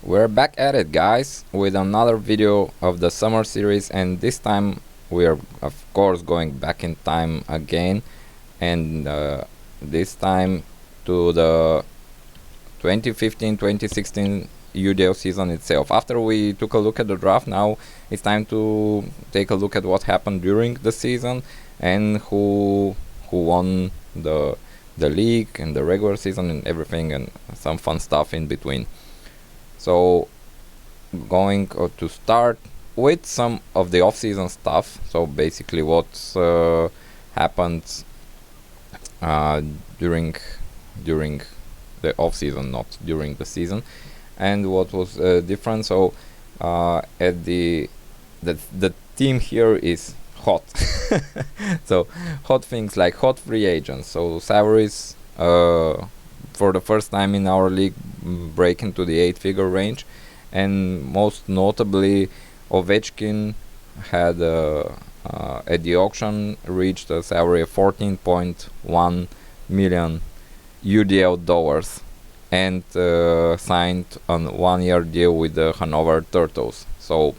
We're back at it, guys, with another video of the summer series, and this time we are of course going back in time again, and this time to the 2015-2016 UDL season itself. After we took a look at the draft, now it's time to take a look at what happened during the season and who won the league and the regular season and everything, and some fun stuff in between. So going to start with some of the off-season stuff. So basically what's happened during the off-season, not during the season, and what was different. So at the team here is hot. So hot things like hot free agents. So salaries for the first time in our league break into the 8-figure range, and most notably Ovechkin had at the auction reached a salary of 14.1 million UDL dollars and signed a 1-year deal with the Hanover Turtles. So,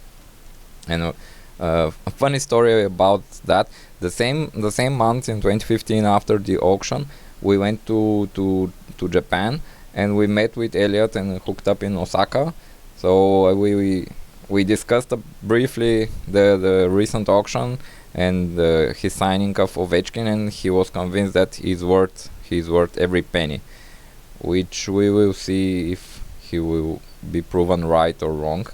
and a funny story about that, the same month in 2015, after the auction, we went to Japan and we met with Elliot and hooked up in Osaka. So we discussed briefly the recent auction and his signing of Ovechkin, and he was convinced that he's worth every penny, which we will see if he will be proven right or wrong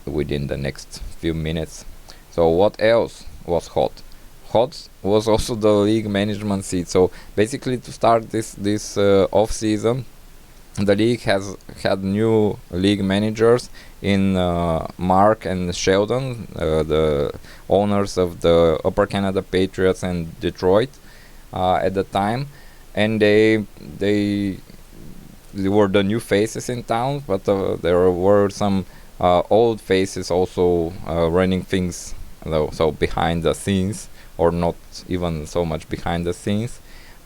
within the next few minutes. So what else was hot? Hot was also the league management seat. So basically, to start this off season, the league has had new league managers in Mark and Sheldon, the owners of the Upper Canada Patriots and Detroit at the time, and they were the new faces in town, but there were some old faces also running things, so behind the scenes, or not even so much behind the scenes.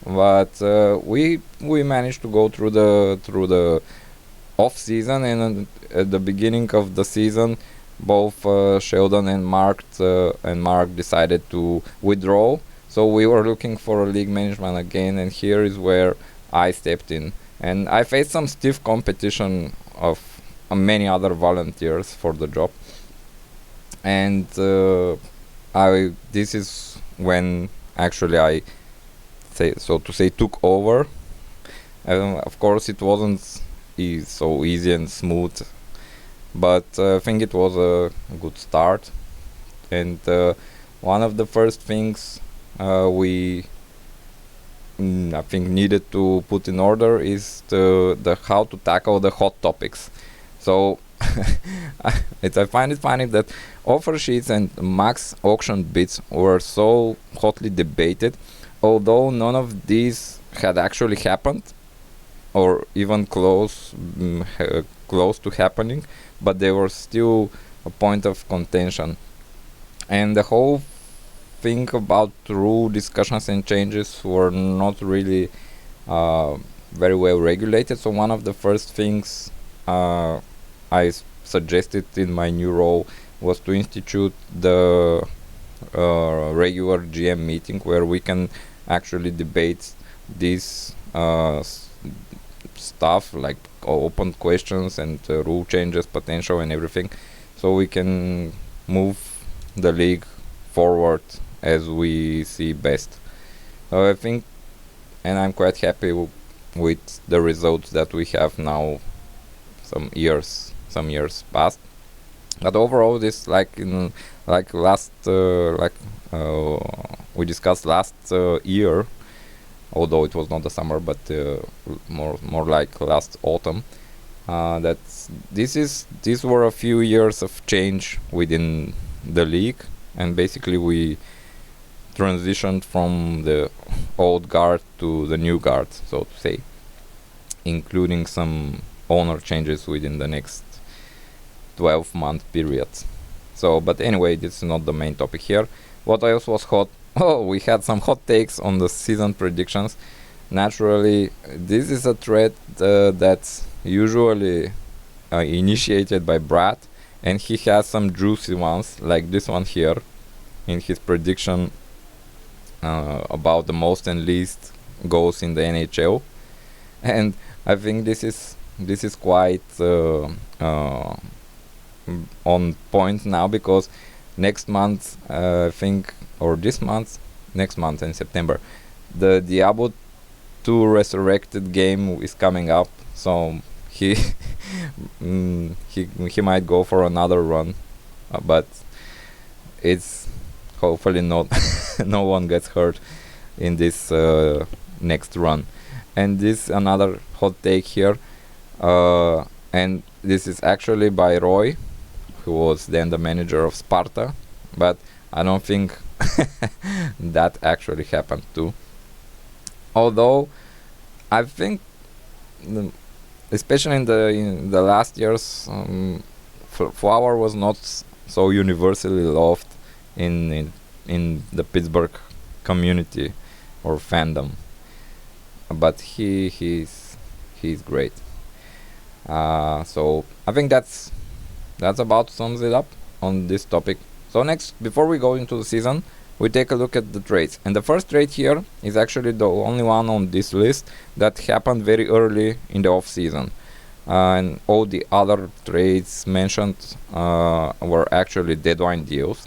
But we managed to go through the off season, and at the beginning of the season, both Sheldon and Mark decided to withdraw. So we were looking for a league management again, and here is where I stepped in, and I faced some stiff competition of many other volunteers for the job. And this is when actually I took over. Of course, it wasn't so easy and smooth, but I think it was a good start. And one of the first things we I think needed to put in order is the how to tackle the hot topics. So I find it funny that offer sheets and max auction bids were so hotly debated, although none of these had actually happened, or even close to happening, but they were still a point of contention. And the whole thing about rule discussions and changes were not really very well regulated. So one of the first things I suggested in my new role was to institute the regular GM meeting, where we can actually debate this stuff, like open questions and rule changes potential and everything, so we can move the league forward as we see best. So I think, and I'm quite happy with the results that we have now. Some years passed, but overall, this we discussed last year, although it was not the summer, but more like last autumn. These were a few years of change within the league, and basically we transitioned from the old guard to the new guard, so to say, including some owner changes within the next 12-month period. So, but anyway, this is not the main topic here. What else was hot? Oh, we had some hot takes on the season predictions. Naturally, this is a thread that's usually initiated by Brad, and he has some juicy ones like this one here in his prediction about the most and least goals in the NHL. And I think this is quite on point now, because next month, I think, or this month, next month in September, the Diablo 2 Resurrected game is coming up, so he he might go for another run, but it's hopefully not no one gets hurt in this next run. And this another hot take here, and this is actually by Roy, who was then the manager of Sparta, but I don't think that actually happened too. Although I think, especially in the last years, Flower was not so universally loved in the Pittsburgh community or fandom, but he's great. So I think that's about sums it up on this topic. So next, before we go into the season, we take a look at the trades. And the first trade here is actually the only one on this list that happened very early in the off-season. And all the other trades mentioned were actually deadline deals.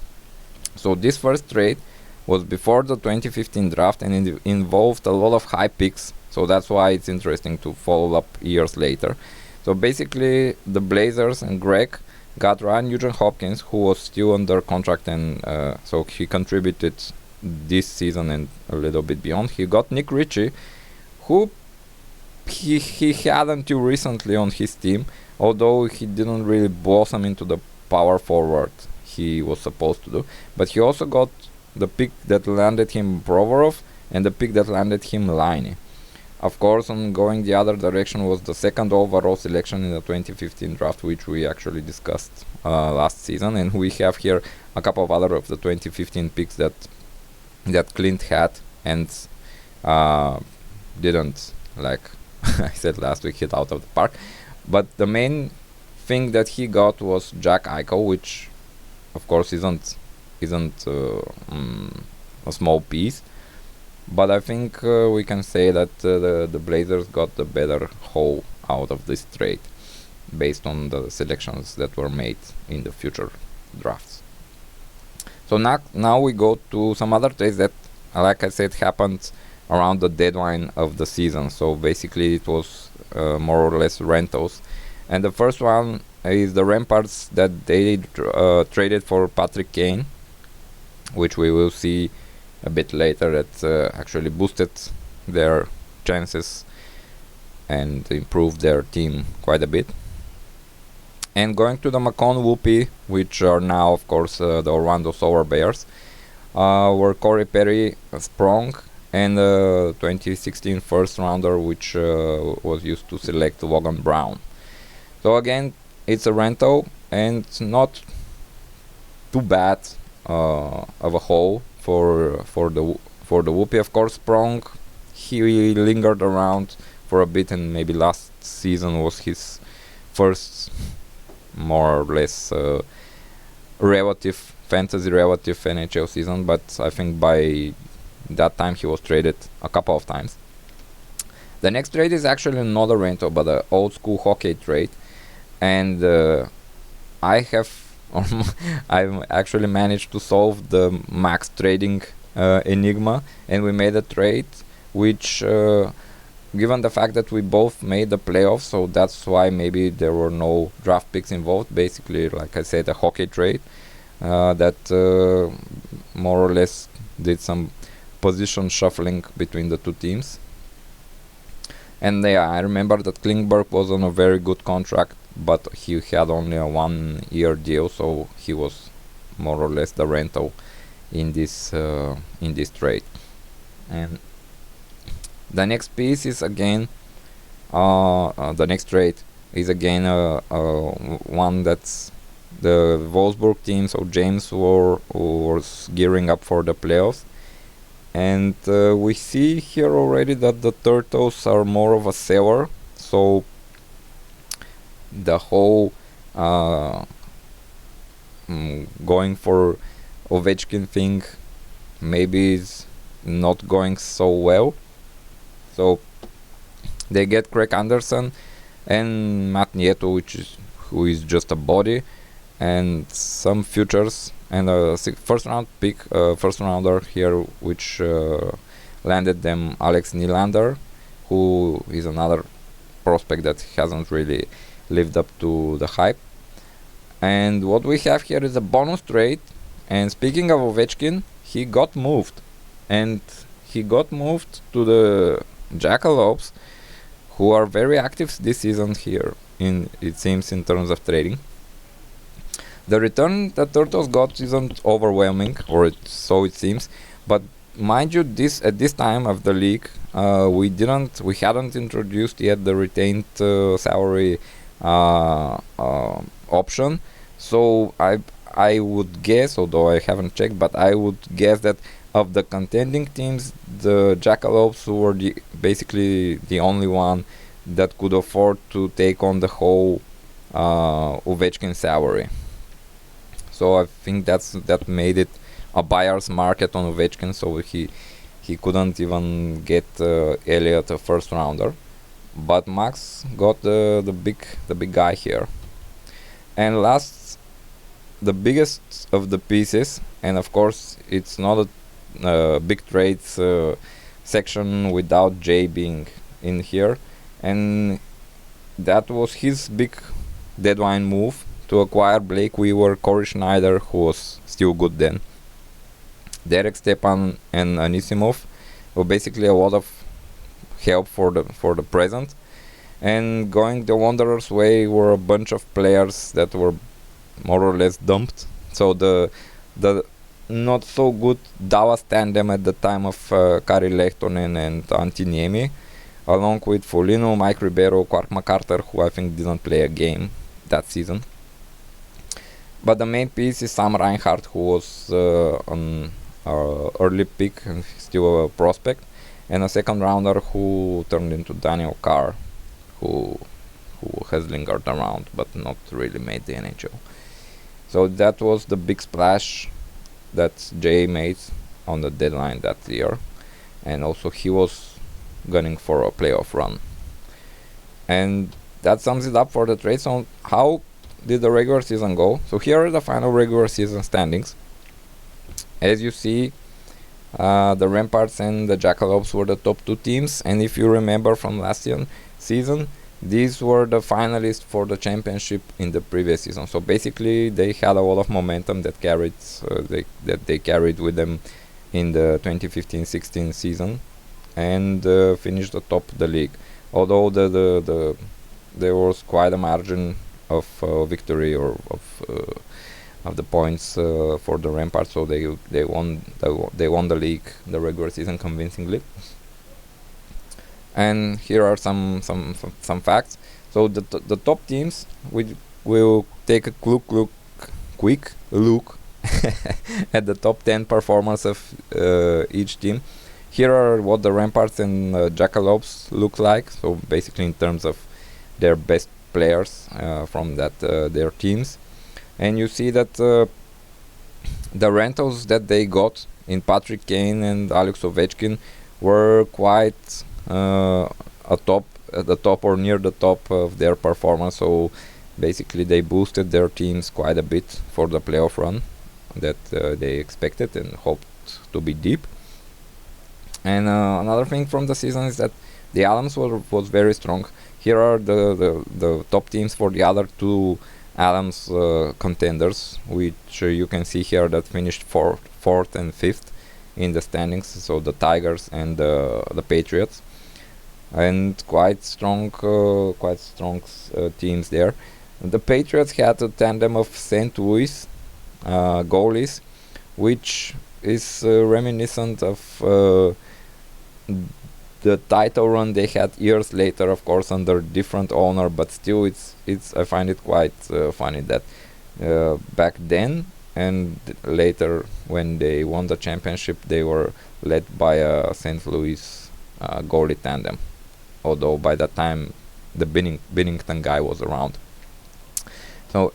So this first trade was before the 2015 draft, and it involved a lot of high picks. So that's why it's interesting to follow up years later. So basically, the Blazers and Greg got Ryan Nugent-Hopkins, who was still under contract, and so he contributed this season and a little bit beyond. He got Nick Ritchie, who he had until recently on his team, although he didn't really blossom into the power forward he was supposed to do. But he also got the pick that landed him Provorov and the pick that landed him Laine. Of course, on going the other direction was the second overall selection in the 2015 draft, which we actually discussed last season, and we have here a couple of other of the 2015 picks that Clint had and didn't, like I said last week, hit out of the park. But the main thing that he got was Jack Eichel, which of course isn't a small piece. But I think we can say that the Blazers got the better whole out of this trade, based on the selections that were made in the future drafts. So now we go to some other trades that, like I said, happened around the deadline of the season. So basically it was more or less rentals. And the first one is the Ramparts that they traded for Patrick Kane, which we will see a bit later, that actually boosted their chances and improved their team quite a bit. And going to the Macon Whoopie, which are now of course the Orlando Solar Bears, were Corey Perry, Sprong, and the 2016 first rounder, which was used to select Logan Brown. So again, it's a rental and not too bad of a haul for the Whoopie. Of course, Sprong, he lingered around for a bit, and maybe last season was his first more or less fantasy relative NHL season, but I think by that time he was traded a couple of times. The next trade is actually not a rental, but an old school hockey trade, and I've actually managed to solve the max trading enigma, and we made a trade which, given the fact that we both made the playoffs, so that's why maybe there were no draft picks involved. Basically, like I said, a hockey trade that more or less did some position shuffling between the two teams. And I remember that Klingberg was on a very good contract, but he had only a 1-year deal, so he was more or less the rental in this trade. And the next piece is again the next trade is again one that's the Wolfsburg team. So James was gearing up for the playoffs, and we see here already that the Turtles are more of a seller. So the whole going for Ovechkin thing maybe is not going so well. So they get Craig Anderson and Matt Nieto, who is just a body, and some futures and a first rounder here, which landed them Alex Nylander, who is another prospect that hasn't really lived up to the hype. And what we have here is a bonus trade. And speaking of Ovechkin, he got moved, and he got moved to the Jackalopes, who are very active this season here, it seems, in terms of trading. The return that Turtles got isn't overwhelming, or so it seems, but mind you, at this time of the league, we hadn't introduced yet the retained salary option. So I would guess, although I haven't checked, but I would guess that of the contending teams, the Jackalopes were basically the only one that could afford to take on the whole Ovechkin salary. So I think that made it a buyer's market on Ovechkin, so he couldn't even get Elliott a first rounder. But Max got the big guy here. And last, the biggest of the pieces, and of course it's not a big trades section without Jay being in here, and that was his big deadline move to acquire Blake Weaver, Corey Schneider, who was still good then, Derek Stepan, and Anisimov. Were basically a lot of help for the present. And going the Wanderers' way were a bunch of players that were more or less dumped. So the not so good Dallas tandem at the time of Kari Lehtonen and Antti Niemi, along with Foligno, Mike Ribeiro, Quark McCarter, who I think didn't play a game that season. But the main piece is Sam Reinhart, who was an early pick and still a prospect, and a second rounder who turned into Daniel Carr, who has lingered around but not really made the NHL. So that was the big splash that Jay made on the deadline that year, and also he was gunning for a playoff run. And that sums it up for the trade. So how did the regular season go? So here are the final regular season standings. As you see, the Ramparts and the Jackalopes were the top two teams, and if you remember from last season, these were the finalists for the championship in the previous season. So basically, they had a lot of momentum that they carried with them in the 2015-16 season, and finished atop the league. Although there was quite a margin of victory or of the points for the Ramparts, so they won the league, the regular season, convincingly. And here are some facts. So the top teams, we will take a quick look at the top 10 performers of each team. Here are what the Ramparts and Jackalopes look like. So basically in terms of their best players from their teams. And you see that the rentals that they got in Patrick Kane and Alex Ovechkin were quite at the top or near the top of their performance. So basically they boosted their teams quite a bit for the playoff run that they expected and hoped to be deep. And another thing from the season is that the Adams was very strong. Here are the top teams for the other two Adams contenders, which you can see here that finished fourth and fifth in the standings. So the Tigers and the Patriots, and quite strong teams there. The Patriots had a tandem of St. Louis goalies, which is reminiscent of the title run they had years later, of course under different owner, but still it's I find it quite funny that back then and later when they won the championship they were led by a St. Louis goalie tandem, although by that time the Binnington guy was around. So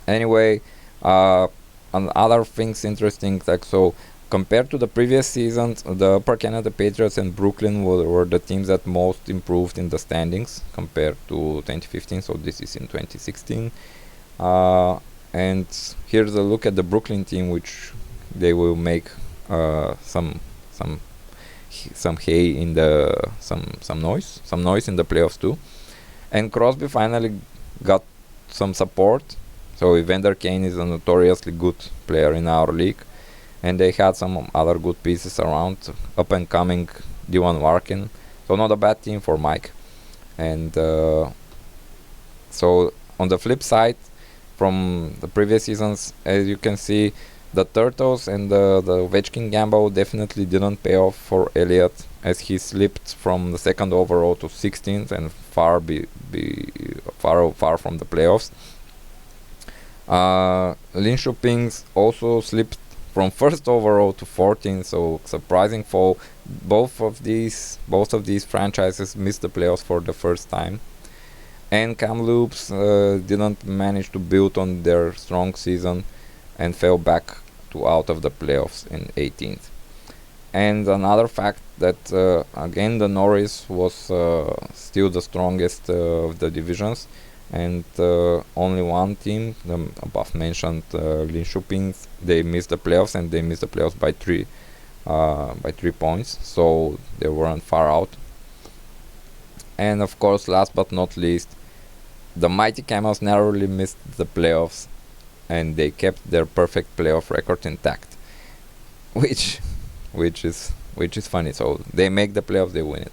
anyway, and other things interesting, like, so compared to the previous seasons, the Upper Canada Patriots and Brooklyn were the teams that most improved in the standings compared to 2015. So this is in 2016. And here's a look at the Brooklyn team, which they will make some hay in the some noise in the playoffs too. And Crosby finally got some support. So Evander Kane is a notoriously good player in our league, and they had some other good pieces around, up and coming Diwan Larkin. So not a bad team for Mike. And so on the flip side, from the previous seasons, as you can see, the Turtles and the Ovechkin gamble definitely didn't pay off for Elliott, as he slipped from the second overall to 16th and far from the playoffs. Linköping also slipped from first overall to 14th, so surprising fall. Both of these franchises missed the playoffs for the first time, and Kamloops didn't manage to build on their strong season and fell back to out of the playoffs in 18th. And another fact that again the Norris was still the strongest of the divisions, and only one team, the above mentioned Linköping, they missed the playoffs, and they missed the playoffs by 3 points, so they weren't far out. And of course, last but not least, the Mighty Camels narrowly missed the playoffs, and they kept their perfect playoff record intact, which is funny. So they make the playoffs, they win it.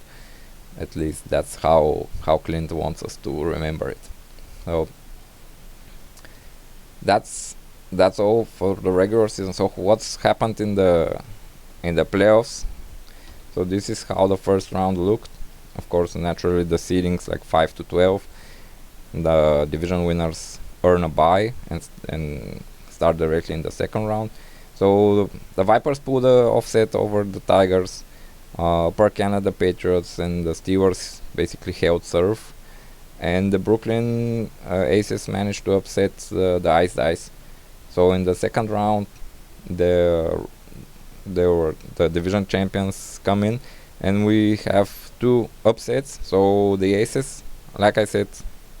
At least that's how Clint wants us to remember it. So that's all for the regular season. So what's happened in the playoffs? So this is how the first round looked. Of course, naturally the seedings like 5 to 12. The division winners earn a bye and start directly in the second round. So the Vipers pulled the offset over the Tigers. Per Canada Patriots and the Steelers basically held serve, and the Brooklyn Aces managed to upset the Ice Dice. So in the second round, the division champions come in, and we have two upsets. So the Aces, like I said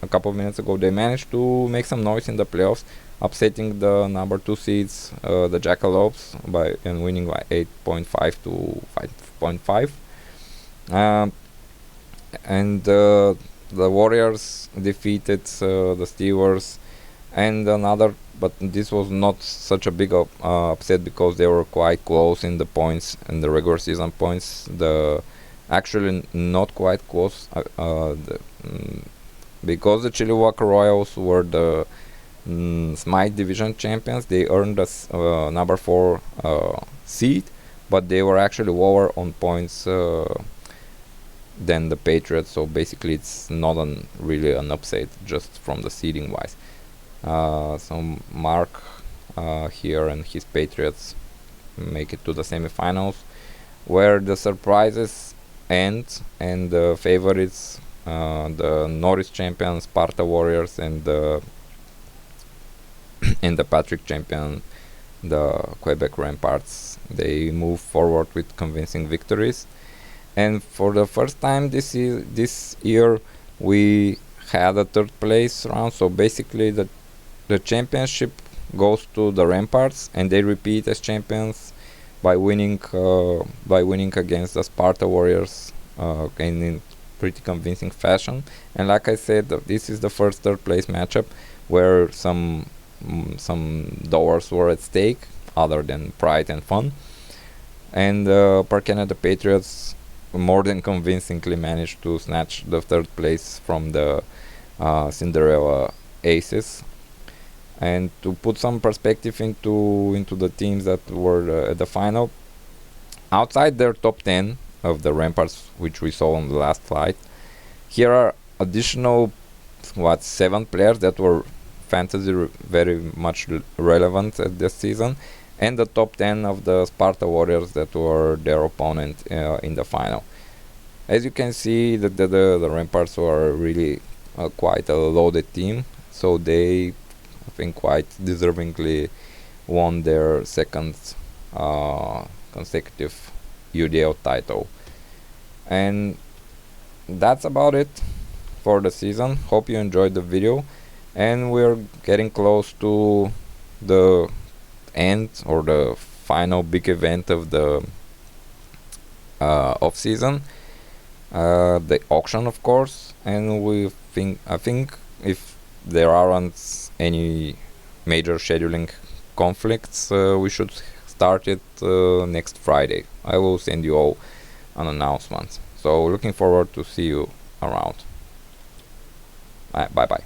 a couple of minutes ago, they managed to make some noise in the playoffs, upsetting the number 2 seeds, the Jackalopes, and winning by 8.5 to 5.5. And the Warriors defeated the Steelers, and another, but this was not such a big upset because they were quite close in the points, in the regular season points. Actually not quite close, because the Chilliwack Royals were the Smite Division champions. They earned the number 4 seed, but they were actually lower on points than the Patriots. So basically, it's not really an upset just from the seeding wise. So Mark here and his Patriots make it to the semifinals, where the surprises end, and the favorites, the Norris champions Sparta Warriors, and the Patrick champion, the Quebec Ramparts, they move forward with convincing victories. And for the first time this year, we had a third place round. So basically, the championship goes to the Ramparts, and they repeat as champions by winning against the Sparta Warriors in pretty convincing fashion. And like I said, this is the first third place matchup where some dollars were at stake other than pride and fun. And Per Canada Patriots more than convincingly managed to snatch the third place from the Cinderella Aces. And to put some perspective into the teams that were at the final, outside their top 10 of the Ramparts, which we saw on the last flight, here are additional 7 players that were fantasy very much relevant at this season, and the top 10 of the Sparta Warriors that were their opponent in the final. As you can see, the Ramparts were really quite a loaded team, so they think quite deservingly won their second consecutive UDL title. And that's about it for the season. Hope you enjoyed the video, and we're getting close to the end or the final big event of the off season, the auction, of course. And I think if there aren't any major scheduling conflicts, we should start it next Friday. I will send you all an announcement. So looking forward to see you around. Bye bye.